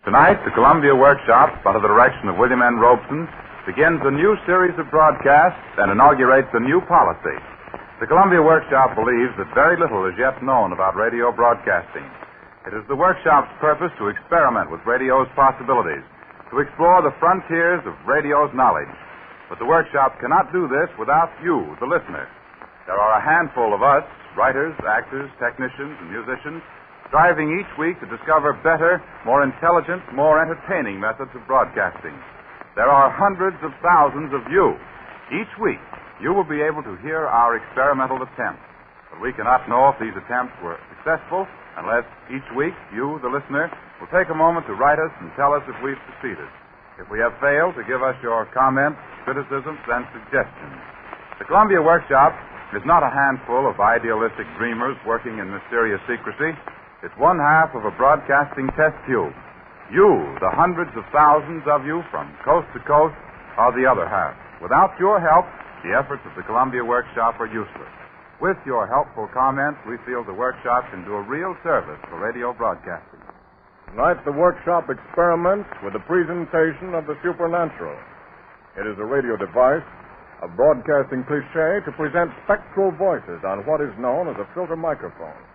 Tonight, the Columbia Workshop, under the direction of William N. Robeson, begins a new series of broadcasts and inaugurates a new policy. The Columbia Workshop believes that very little is yet known about radio broadcasting. It is the Workshop's purpose to experiment with radio's possibilities, to explore the frontiers of radio's knowledge. But the Workshop cannot do this without you, the listener. There are a handful of us, writers, actors, technicians, and musicians, striving each week to discover better, more intelligent, more entertaining methods of broadcasting. There are hundreds of thousands of you. Each week, you will be able to hear our experimental attempts. But we cannot know if these attempts were successful unless each week you, the listener, will take a moment to write us and tell us if we've succeeded. If we have failed, to give us your comments, criticisms, and suggestions. The Columbia Workshop is not a handful of idealistic dreamers working in mysterious secrecy. It's one half of a broadcasting test tube. You, the hundreds of thousands of you from coast to coast, are the other half. Without your help, the efforts of the Columbia Workshop are useless. With your helpful comments, we feel the Workshop can do a real service for radio broadcasting. Tonight, the Workshop experiments with the presentation of the supernatural. It is a radio device, a broadcasting cliché to present spectral voices on what is known as a filter microphone.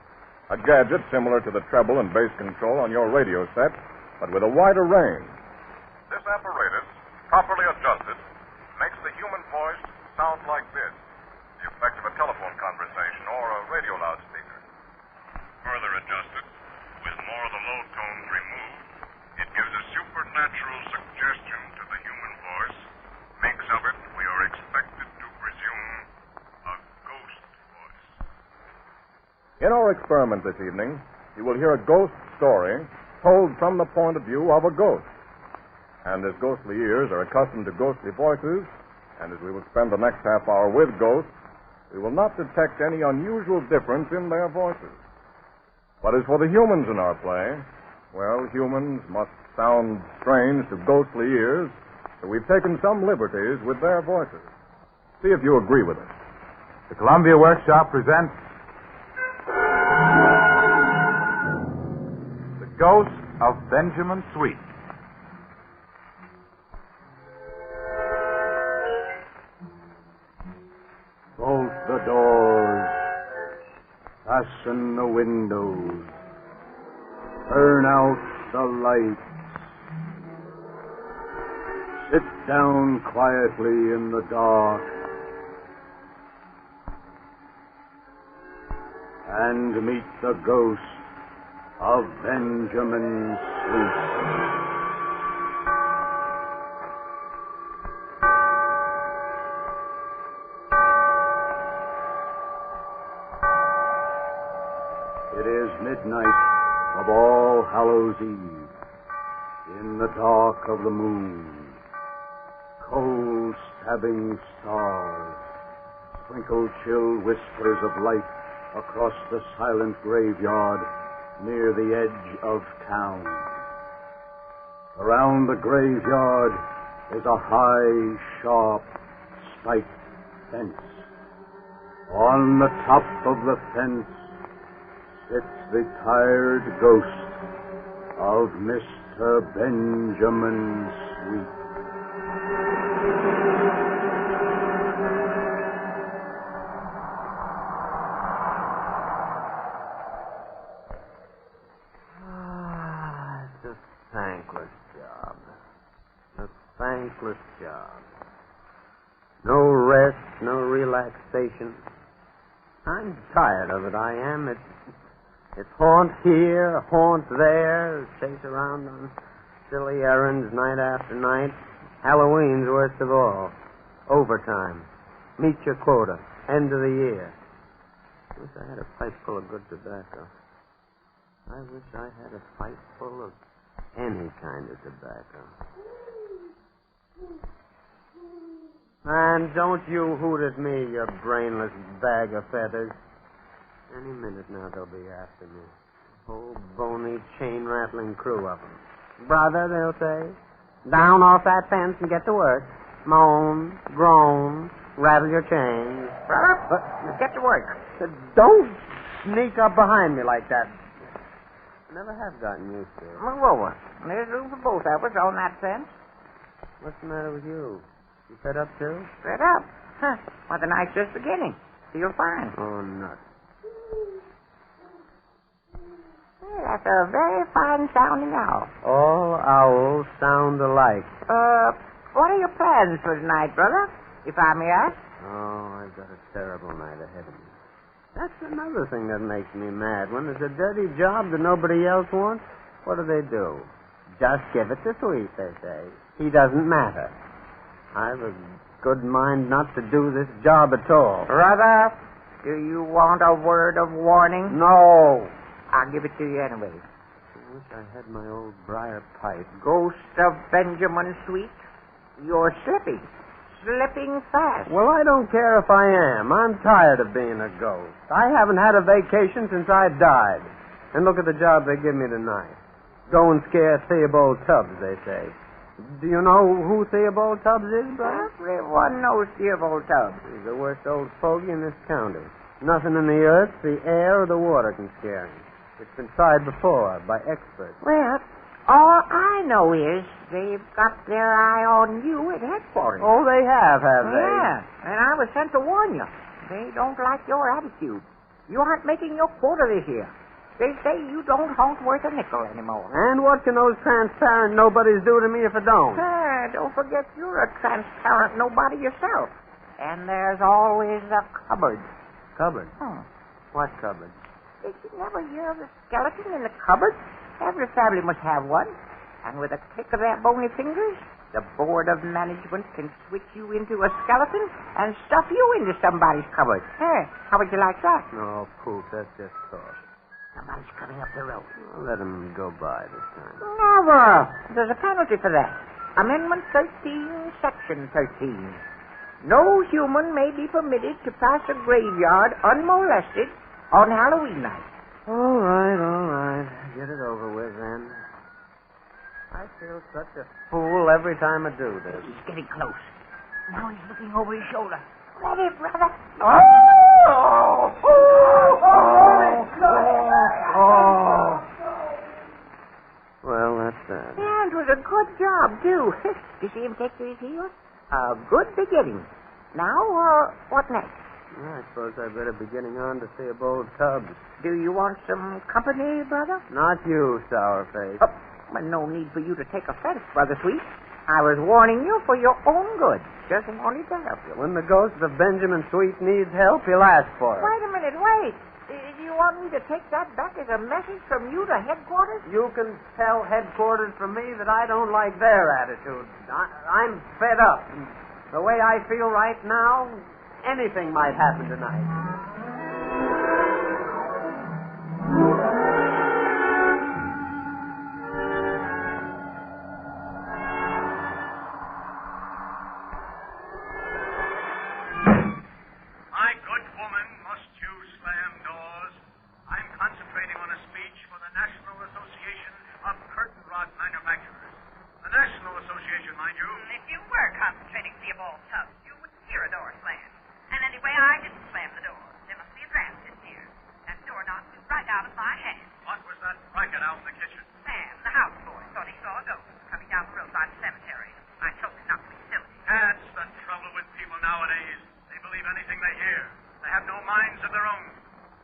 A gadget similar to the treble and bass control on your radio set, but with a wider range. This apparatus, properly adjusted, makes the human voice sound like this, the effect of a telephone conversation or a radio loudspeaker. Further adjusted, with more of the low tones removed, it gives a supernatural suggestion to the human voice, makes of it, we are expected to presume, a ghost voice. In our experiment this evening, you will hear a ghost story told from the point of view of a ghost. And as ghostly ears are accustomed to ghostly voices, and as we will spend the next half hour with ghosts, we will not detect any unusual difference in their voices. But as for the humans in our play, well, humans must sound strange to ghostly ears, so we've taken some liberties with their voices. See if you agree with us. The Columbia Workshop presents The Ghost of Bejamin Sweet. Bolt the doors, fasten the windows, turn out the lights, sit down quietly in the dark, and meet the ghost of Bejamin Sweet. It is midnight of All Hallows Eve, in the dark of the moon. Cold, stabbing stars sprinkle chill whispers of light across the silent graveyard near the edge of town. Around the graveyard is a high, sharp, spiked fence. On the top of the fence sits the tired ghost of Mr. Bejamin Sweet. It's a thankless job. A thankless job. No rest, no relaxation. I'm tired of it, I am. It's haunt here, haunt there, chase around on silly errands night after night. Halloween's worst of all. Overtime. Meet your quota. End of the year. Wish I had a pipe full of good tobacco. I wish I had a pipe full of any kind of tobacco. And don't you hoot at me, you brainless bag of feathers. Any minute now they'll be after me. Whole bony, chain-rattling crew of them. Brother, they'll say, down off that fence and get to work. Moan, groan, rattle your chains. Brother, get to work. Don't sneak up behind me like that. Never have gotten used to it. Well, what? There's room for both of us on that fence. What's the matter with you? You fed up, too? Fed up. Huh. Well, the night's just beginning. Feel fine. Oh, nuts. Hey, that's a very fine sounding owl. All owls sound alike. What are your plans for tonight, brother? If I may ask. Oh, I've got a terrible night ahead of me. That's another thing that makes me mad. When there's a dirty job that nobody else wants, what do? Just give it to Sweet, they say. He doesn't matter. I've a good mind not to do this job at all. Brother, do you want a word of warning? No. I'll give it to you anyway. I wish I had my old briar pipe. Ghost of Bejamin Sweet, you're slipping. Slipping fast. Well, I don't care if I am. I'm tired of being a ghost. I haven't had a vacation since I died. And look at the job they give me tonight. Go and scare Theobald Tubbs, they say. Do you know who Theobald Tubbs is, brother? Everyone knows Theobald Tubbs. He's the worst old fogey in this county. Nothing in the earth, the air, or the water can scare him. It's been tried before by experts. Well, all I know is they've got their eye on you at headquarters. Oh, they have they? Yeah, and I was sent to warn you. They don't like your attitude. You aren't making your quota this year. They say you don't haunt worth a nickel anymore. And what can those transparent nobodies do to me if I don't? Don't forget you're a transparent nobody yourself. And there's always a cupboard. Cupboard? Hmm. What cupboard? Did you never hear of the skeleton in the cupboard? Every family must have one. And with a click of their bony fingers, the board of management can switch you into a skeleton and stuff you into somebody's cupboard. Hey, how would you like that? No, poof, that's just talk. Somebody's coming up the road. I'll let him go by this time. Never. There's a penalty for that. Amendment 13, Section 13. No human may be permitted to pass a graveyard unmolested on Halloween night. All right. Get it over with, then. I feel such a fool every time I do this. He's getting close. Now he's looking over his shoulder. Ready, brother? Well, that's that. Yeah, it was a good job, too. You see him take to his heels? A good beginning. Now, what next? I suppose I better be getting on to Theobald Tubbs. Do you want some company, brother? Not you, Sourface. Oh, well, no need for you to take offense, Brother Sweet. I was warning you for your own good. Just wanted to help you. When the ghost of Benjamin Sweet needs help, he'll ask for it. Wait a minute, wait. Do you want me to take that back as a message from you to headquarters? You can tell headquarters from me that I don't like their attitude. I'm fed up. The way I feel right now, anything might happen tonight. My good woman, must you slam doors? I'm concentrating on a speech for the National Association of Curtain Rod Manufacturers. The National Association, mind you. If you were concentrating, Theobald Tubbs, you wouldn't hear a door slam. And anyway, I didn't slam the door. There must be a draft in here. That doorknob flew right out of my hand. What was that racket out in the kitchen? Sam, the houseboy, thought he saw a ghost coming down the road by the cemetery. I told him not to be silly. That's the trouble with people nowadays. They believe anything they hear. They have no minds of their own.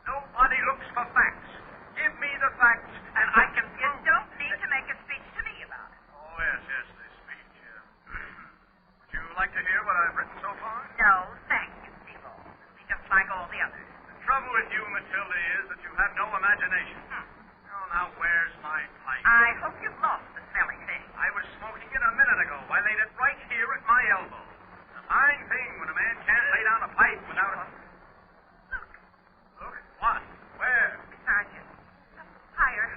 Nobody looks for facts. Give me the facts, and I can You prove... don't need to make a speech to me about it. Oh, yes, this speech. Would you like to hear what I've written so far? No, thank you, Theobald. Be just like all the others. The trouble with you, Matilda, is that you have no imagination. Oh, now, where's my pipe? I hope you've lost the smelly thing. I was smoking it a minute ago. I laid it right here at my elbow. It's a fine thing when a man can't lay down a pipe without... Look, Look, what? Where? beside you. Higher.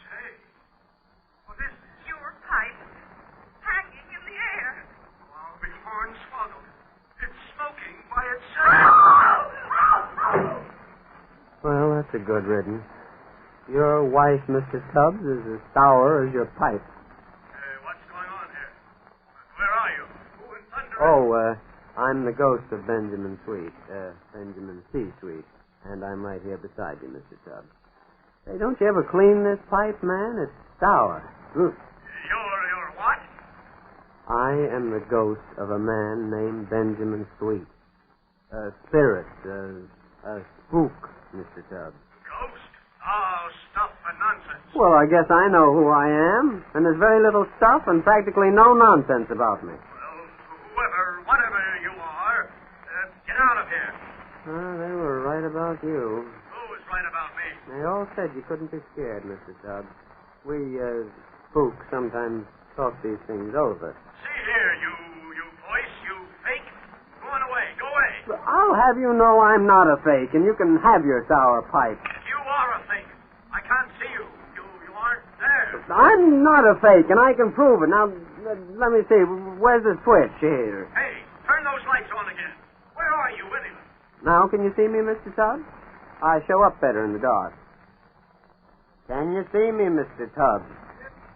Say, what is this? Your pipe hanging in the air. Oh, I'll be hornswoggled. It's smoking by itself. Well, that's a good riddance. Your wife, Mr. Tubbs, is as sour as your pipe. What's going on here? Where are you? Who in thunder... Oh, I'm the ghost of Benjamin Sweet, Benjamin C. Sweet, and I'm right here beside you, Mr. Tubbs. Say, don't you ever clean this pipe, man? It's sour. You're what? I am the ghost of a man named Benjamin Sweet. A spirit, a spook, Mr. Tubbs. Ghost? Oh, stuff and nonsense. Well, I guess I know who I am, and there's very little stuff and practically no nonsense about me. Well, whatever you are, get out of here. They were right about you. Who was right about me? They all said you couldn't be scared, Mr. Tubbs. We, spooks sometimes talk these things over. See here, you voice, you fake. Go on away, go away. I'll have you know I'm not a fake, and you can have your sour pipe. You are a fake. I can't see you. You aren't there. I'm not a fake, and I can prove it. Now, let me see. Where's the switch here? Hey, turn those lights on again. Where are you, anyway? Now, can you see me, Mr. Tubbs? I show up better in the dark. Can you see me, Mr. Tubbs?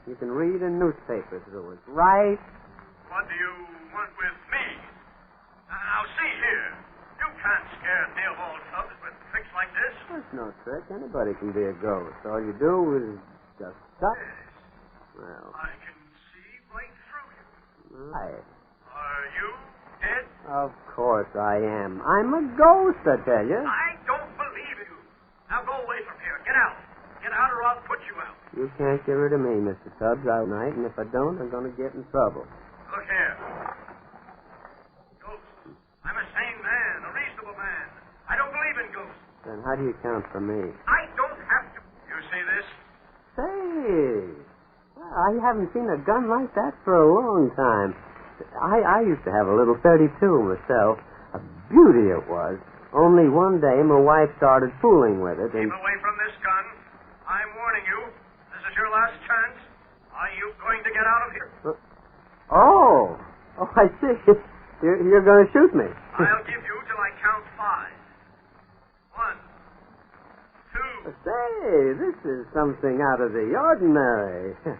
You can read a newspaper through it, right? What do you want with me? Now, see here. You can't scare Theobald Tubbs with tricks like this. That's no trick. Anybody can be a ghost. All you do is just stop. Well, I can see right through you. right. Are you dead? Of course I am. I'm a ghost, I tell you. I don't believe you. Now go away from here. Get out. Get out or I'll put you out. You can't get rid of me, Mr. Tubbs, out night, and if I don't, I'm going to get in trouble. Look here. Ghosts. I'm a sane man, a reasonable man. I don't believe in ghosts. Then how do you count for me? I don't have to. You see this? Say, well, I haven't seen a gun like that for a long time. I used to have a little .32 myself. A beauty it was. Only one day my wife started fooling with it, and... Keep away from this gun. I'm warning you. This is your last chance. Are you going to get out of here? Oh, I see. You're going to shoot me. I'll give you till I count 5. 1, 2. Say, this is something out of the ordinary. 3,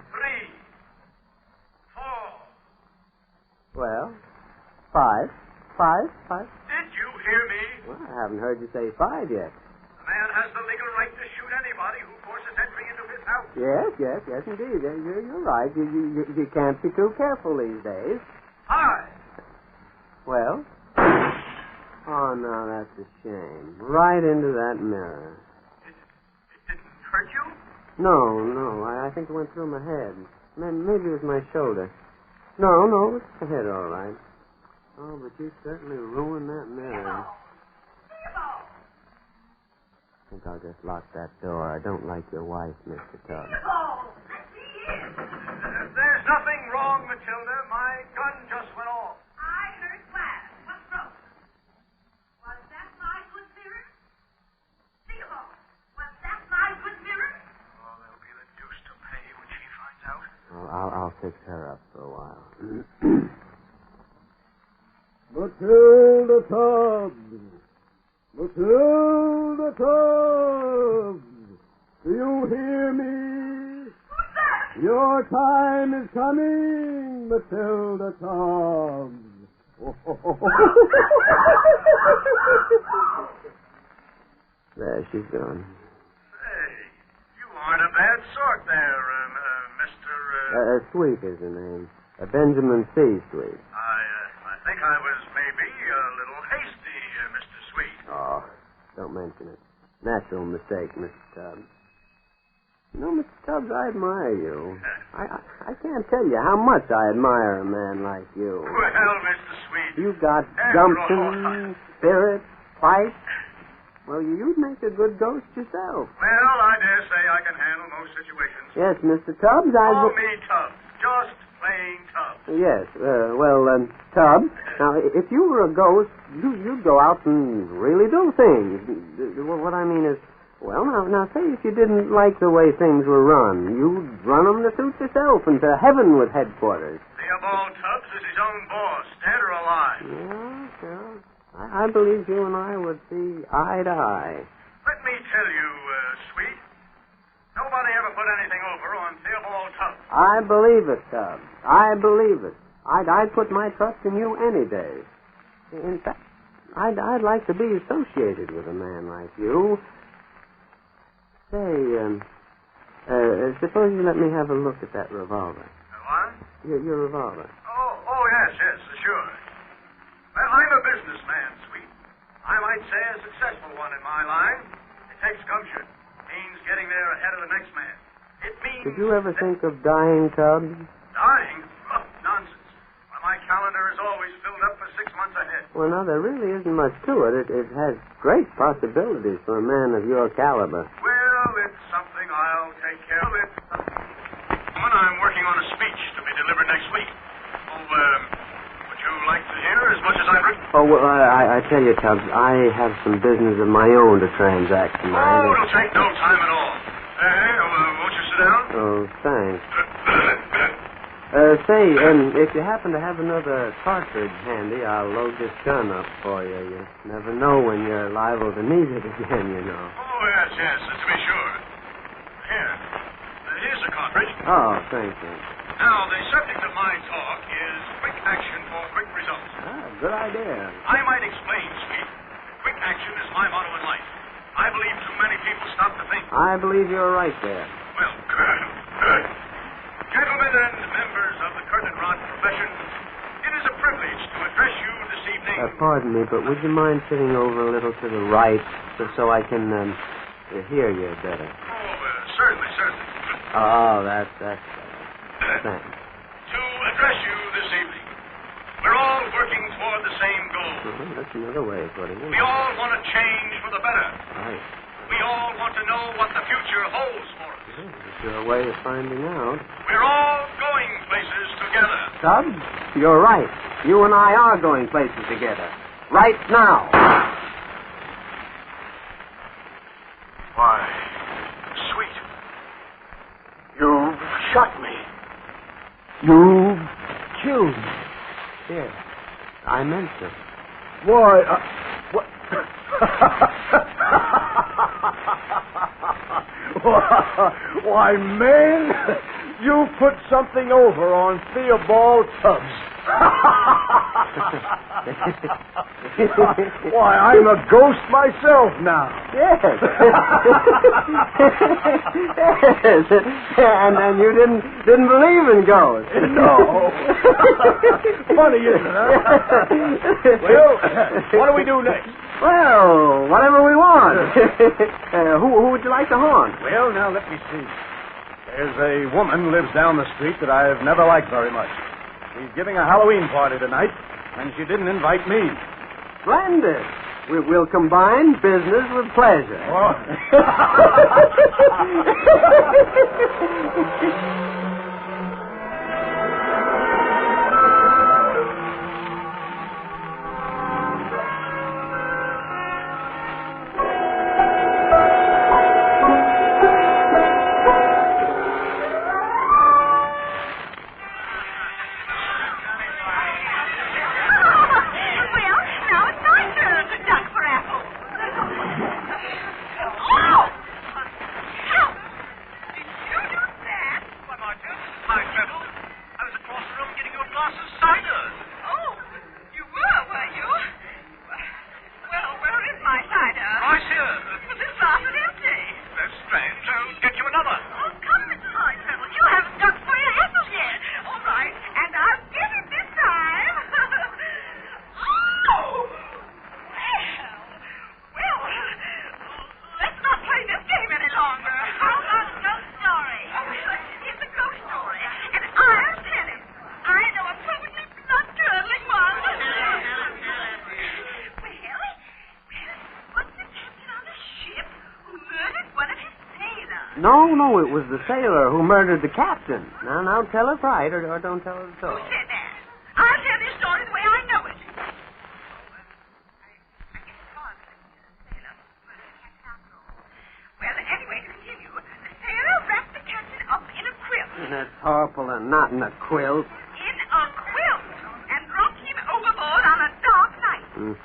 4. Well, 5. 5. Did you hear me? Well, I haven't heard you say 5 yet. The man has the legal right to shoot anybody who forces entry into his house. Yes, indeed. You're right. You can't be too careful these days. 5. Well? Oh, no, that's a shame. Right into that mirror. It didn't hurt you? No. I think it went through my head. Maybe it was my shoulder. No, it's the head, all right. Oh, but you certainly ruined that mirror. Theobald! I think I'll just lock that door. I don't like your wife, Mr. Tubbs. Theobald! Let me in! There's nothing wrong, Matilda. My gun just went off. I heard glass. What's broken? Was that my good mirror? Theobald, was that my good mirror? Oh, there'll be the deuce to pay when she finds out. I'll fix her up for a while. Matilda Tubbs! Matilda Tubbs! Do you hear me? Who's that? Your time is coming, Matilda Tubbs. There, she's gone. Hey, you aren't a bad sort there, Mr. Sweet is her name. Benjamin C. Sweet. I think I was maybe a little hasty, Mr. Sweet. Oh, don't mention it. Natural mistake, Mr. Tubbs. You know, Mr. Tubbs, I admire you. I can't tell you how much I admire a man like you. Well, Mr. Sweet. You've got After gumption, spirit, fight. Well, you'd make a good ghost yourself. Well, I dare say I can handle most situations. Yes, Mr. Tubbs, Call me Tubbs. Just plain Tubbs. Yes, Tubbs, now, if you were a ghost, you'd go out and really do things. What I mean is, well, now, say if you didn't like the way things were run, you'd run them to suit yourself and to heaven with headquarters. Theobald Tubbs is his own boss, dead or alive. Yeah. I believe you and I would see eye to eye. Let me tell you, Sweet, nobody ever put anything over on Theobald Tubbs. I believe it, Tubbs. I believe it. I'd put my trust in you any day. In fact, I'd like to be associated with a man like you. Say, Suppose you let me have a look at that revolver. What? Your revolver. Oh, yes, sure. Well, I'm a businessman, Sweet. I might say a successful one in my line. It takes gumption. Means getting there ahead of the next man. It means... Did you ever think of dying, Tubbs? Dying? Oh, nonsense. Well, my calendar is always filled up for 6 months ahead. Well, now, there really isn't much to it. It has great possibilities for a man of your caliber. Well, it's something I'll take care of. I'm working on a speech to be delivered next week. Would you like to hear as much as I've written? Oh, well, I tell you, Tubbs, I have some business of my own to transact tonight. Oh, it'll take no time at all. Won't you sit down? Oh, thanks. Say, if you happen to have another cartridge handy, I'll load this gun up for you. You never know when you're liable to need it again, you know. Oh, yes, to be sure. Here's a cartridge. Oh, thank you. Now, the subject of my talk is quick action for quick results. Good idea. I might explain, Sweet. Quick action is my motto in life. I believe too many people stop to think. I believe you're right there. Well, gentlemen and members of the curtain rod profession, it is a privilege to address you this evening. Pardon me, but would you mind sitting over a little to the right so I can hear you better? Oh, certainly. Oh, that's thanks. To address you this evening, we're all working toward the same goal. That's another way of putting it. We all want to change for the better. Right. We all want to know what the future holds for us. It's your way of finding out. We're all going places together. Tubbs, you're right. You and I are going places together. Right now. Why, Sweet, you shot me. You killed me. Here, I meant to. Why, what? Why, man, you put something over on Theobald Tubbs. Why, I'm a ghost myself now. Yes. Yes. And you didn't believe in ghosts. No. Funny, isn't it, huh? Well, what do we do next? Well, whatever we want. Who would you like to haunt? Well, now, let me see. There's a woman lives down the street that I've never liked very much. She's giving a Halloween party tonight, and she didn't invite me. Splendid. We'll combine business with pleasure. Oh. No, it was the sailor who murdered the captain. Now, tell it right, or don't tell it at all. Who said that? I'll tell this story the way I know it. Well, anyway, to continue, the sailor wrapped the captain up in a quilt. In a tarpaulin, not in a quilt. In a quilt, and dropped him overboard on a dark night.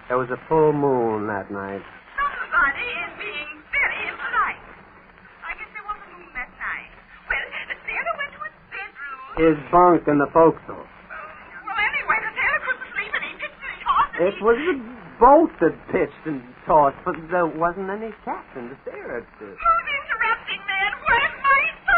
There was a full moon that night. Somebody is being very impolite. I guess there was a moon that night. Well, the sailor went to his bedroom. His bunk in the forecastle. Well, anyway, the sailor couldn't sleep, and he pitched and tossed. And It was the boat that pitched and tossed, but there wasn't any captain to steer it. Who's interrupting, man? Where's my son?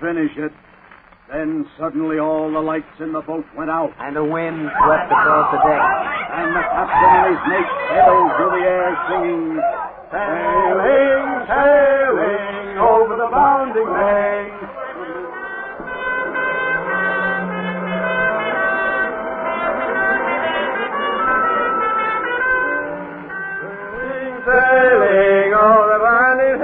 finish it. Then suddenly all the lights in the boat went out. And the wind swept across the deck. And the captain and his mate sailed through the air singing, sailing, sailing over the bounding main. Sailing over the bounding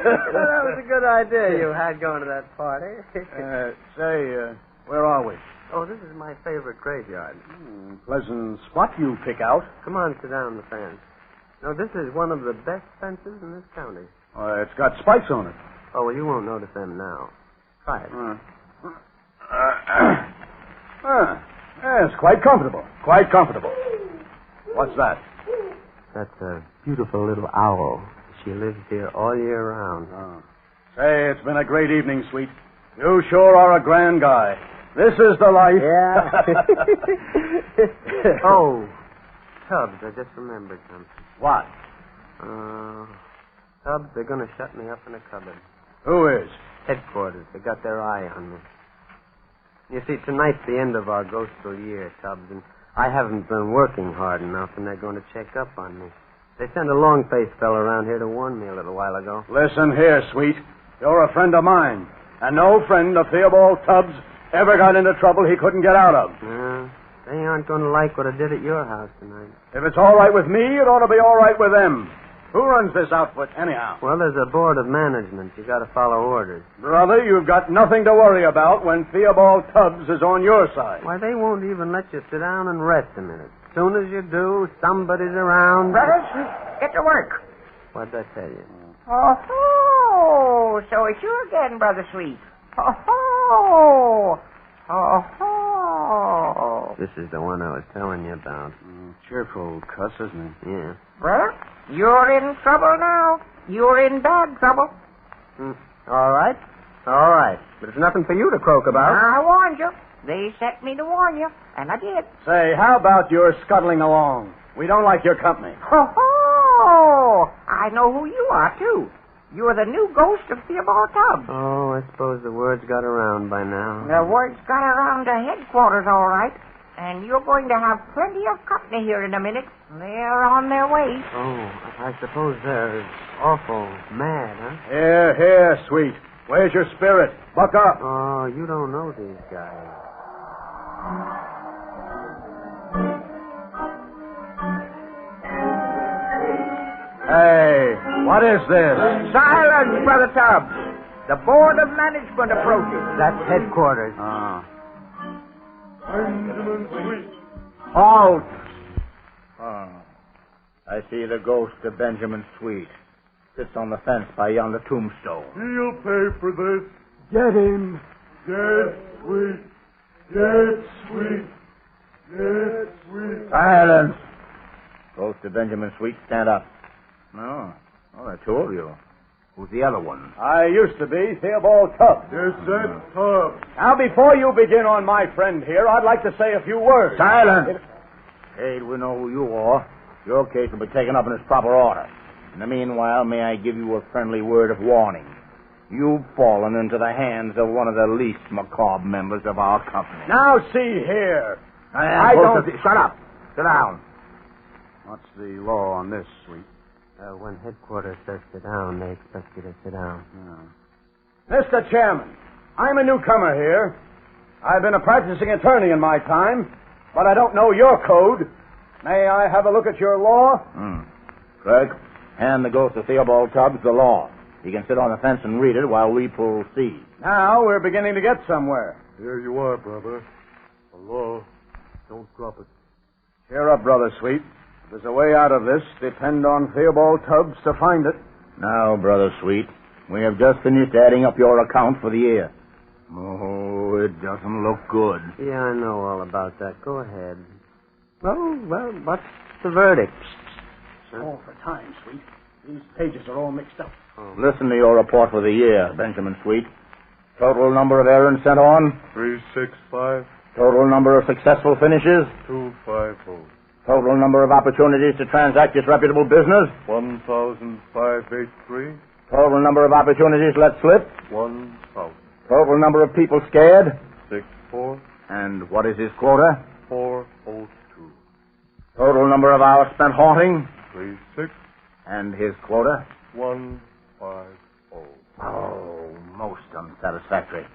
That was a good idea you had going to that party. Where are we? Oh, this is my favorite graveyard. Pleasant spot you pick out. Come on, sit down on the fence. No, this is one of the best fences in this county. It's got spikes on it. Oh, well, you won't notice them now. Try it. Yes, quite comfortable. Quite comfortable. What's that? That's a beautiful little owl. She lives here all year round. Oh. Say, it's been a great evening, sweet. You sure are a grand guy. This is the life. Yeah. Oh, Tubbs, I just remembered something. What? Tubbs, they're going to shut me up in a cupboard. Who is? Headquarters. They got their eye on me. You see, tonight's the end of our ghostful year, Tubbs, and I haven't been working hard enough, and they're going to check up on me. They sent a long-faced fellow around here to warn me a little while ago. Listen here, sweet. You're a friend of mine, and no friend of Theobald Tubbs ever got into trouble he couldn't get out of. They aren't going to like what I did at your house tonight. If it's all right with me, it ought to be all right with them. Who runs this outfit, anyhow? Well, there's a board of management. You got to follow orders. Brother, you've got nothing to worry about when Theobald Tubbs is on your side. Why, they won't even let you sit down and rest a minute. As soon as you do, somebody's around. Brothers, get to work. What'd I tell you? Oh, so it's you again, Brother Sweet. Oh. This is the one I was telling you about. Cheerful cuss, isn't he? Yeah. Well, you're in trouble now. You're in bad trouble. All right. All right. But it's nothing for you to croak about. I warned you. They sent me to warn you, and I did. Say, how about your scuttling along? We don't like your company. I know who you are, too. You're the new ghost of Theobald Tubbs. Oh, I suppose the word's got around by now. The word's got around to headquarters, all right. And you're going to have plenty of company here in a minute. They're on their way. Oh, I suppose they're awful mad, huh? Here, sweet. Where's your spirit? Buck up. Oh, you don't know these guys. Hey, what is this? Silence, Brother Tubbs. The Board of Management approaches. That's headquarters. Benjamin Sweet. Halt! I see the ghost of Benjamin Sweet. Sits on the fence by yonder tombstone. He'll pay for this. Get him. Get Sweet. Get Sweet. Get Sweet. Silence! Ghost of Benjamin Sweet, stand up. No. Oh, there are two of you. Who's the other one? I used to be Theobald Tubbs. Yes, that's Tubbs. Now, before you begin on my friend here, I'd like to say a few words. Silence! Hey, we know who you are. Your case will be taken up in its proper order. In the meanwhile, may I give you a friendly word of warning? You've fallen into the hands of one of the least macabre members of our company. Now, see here. I don't... Shut up. Sit down. What's the law on this, Sweet? When headquarters says sit down, they expect you to sit down. Mr. Chairman, I'm a newcomer here. I've been a practicing attorney in my time, but I don't know your code. May I have a look at your law? Clerk, hand the ghost of Theobald Tubbs the law. He can sit on the fence and read it while we proceed. Now we're beginning to get somewhere. Here you are, brother. The law. Don't drop it. Cheer up, Brother Sweet. If there's a way out of this, depend on Theobald Tubbs to find it. Now, Brother Sweet, we have just finished adding up your account for the year. Oh, it doesn't look good. Yeah, I know all about that. Go ahead. Well, what's the verdict? All for time, Sweet. These pages are all mixed up. Listen to your report for the year, Benjamin Sweet. Total number of errands sent on? 365. Total number of successful finishes? 250. Total number of opportunities to transact disreputable business? 1,583. Total number of opportunities let slip? 1,000. Total number of people scared? 6,4. And what is his quota? 402. Total number of hours spent haunting? 36. And his quota? 150. Oh, most unsatisfactory.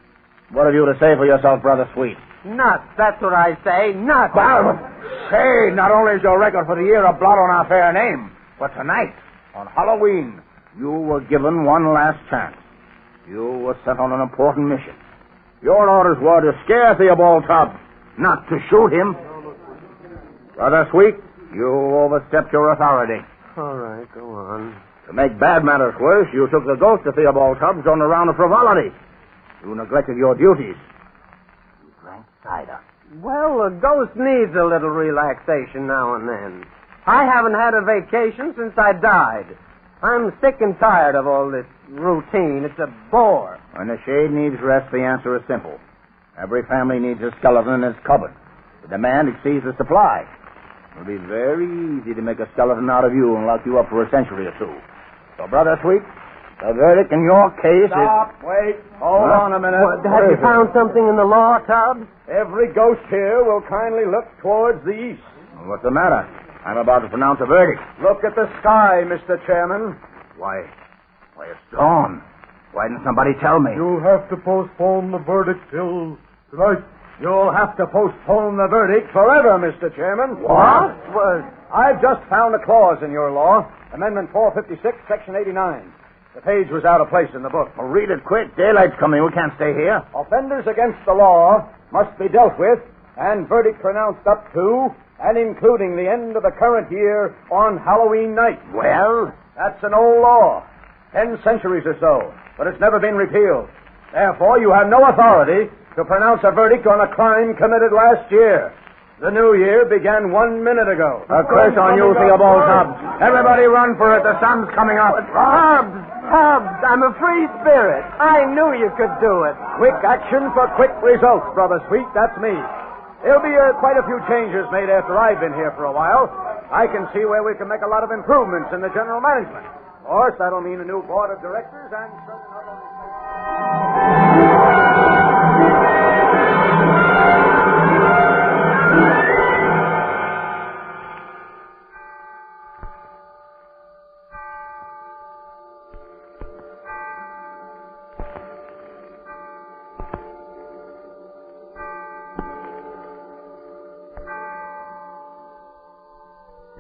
What have you to say for yourself, Brother Sweet? Nuts, that's what I say. Nuts. Well, say, not only is your record for the year a blot on our fair name, but tonight, on Halloween, you were given one last chance. You were sent on an important mission. Your orders were to scare Theobald Tubbs, not to shoot him. Brother Sweet, you overstepped your authority. All right, go on. To make bad matters worse, you took the ghost of Theobald Tubbs on a round of frivolity. You neglected your duties. You drank cider. Well, a ghost needs a little relaxation now and then. I haven't had a vacation since I died. I'm sick and tired of all this routine. It's a bore. When the shade needs rest, the answer is simple. Every family needs a skeleton in its cupboard. The demand exceeds the supply. It'll be very easy to make a skeleton out of you and lock you up for a century or two. So, Brother Sweet, the verdict in your case Stop, wait. Hold on a minute. Have you found something in the law, Tubbs? Every ghost here will kindly look towards the east. What's the matter? I'm about to pronounce a verdict. Look at the sky, Mr. Chairman. Why, it's dawn. Why didn't somebody tell me? You'll have to postpone the verdict till tonight. You'll have to postpone the verdict forever, Mr. Chairman. What? I've just found a clause in your law, Amendment 456, Section 89. The page was out of place in the book. Well, read it quick. Daylight's coming. We can't stay here. Offenders against the law must be dealt with and verdict pronounced up to and including the end of the current year on Halloween night. Well? That's an old law, 10 centuries or so, but it's never been repealed. Therefore, you have no authority to pronounce a verdict on a crime committed last year. The new year began 1 minute ago. A curse on you, Theobald Tubbs. Everybody run for it. The sun's coming up. Tubbs, I'm a free spirit. I knew you could do it. Quick action for quick results, Brother Sweet. That's me. There'll be quite a few changes made after I've been here for a while. I can see where we can make a lot of improvements in the general management. Of course, that'll mean a new board of directors and certain other...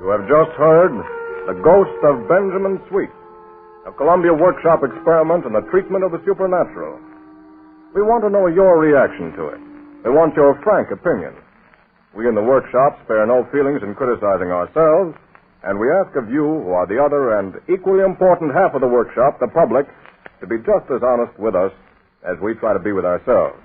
You have just heard The Ghost of Bejamin Sweet, a Columbia Workshop experiment in the treatment of the supernatural. We want to know your reaction to it. We want your frank opinion. We in the workshop spare no feelings in criticizing ourselves, and we ask of you, who are the other and equally important half of the workshop, the public, to be just as honest with us as we try to be with ourselves.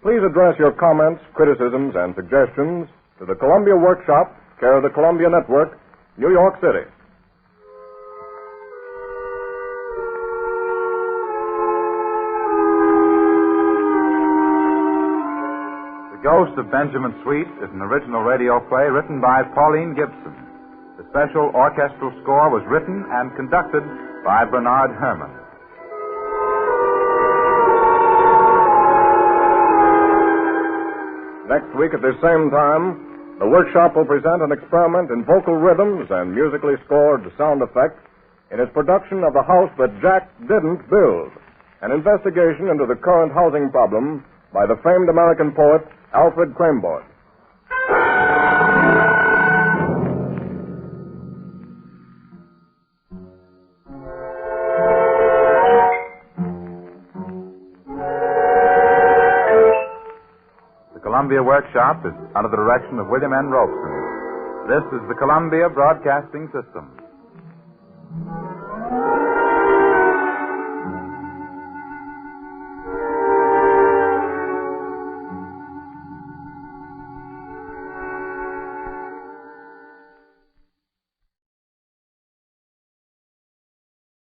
Please address your comments, criticisms, and suggestions to the Columbia Workshop, care of the Columbia Network, New York City. The Ghost of Bejamin Sweet is an original radio play written by Pauline Gibson. The special orchestral score was written and conducted by Bernard Herrmann. Next week at the same time, the workshop will present an experiment in vocal rhythms and musically scored sound effects in its production of The House That Jack Didn't Build, an investigation into the current housing problem by the famed American poet Alfred Cramborn. The Columbia Workshop is under the direction of William N. Robeson. This is the Columbia Broadcasting System.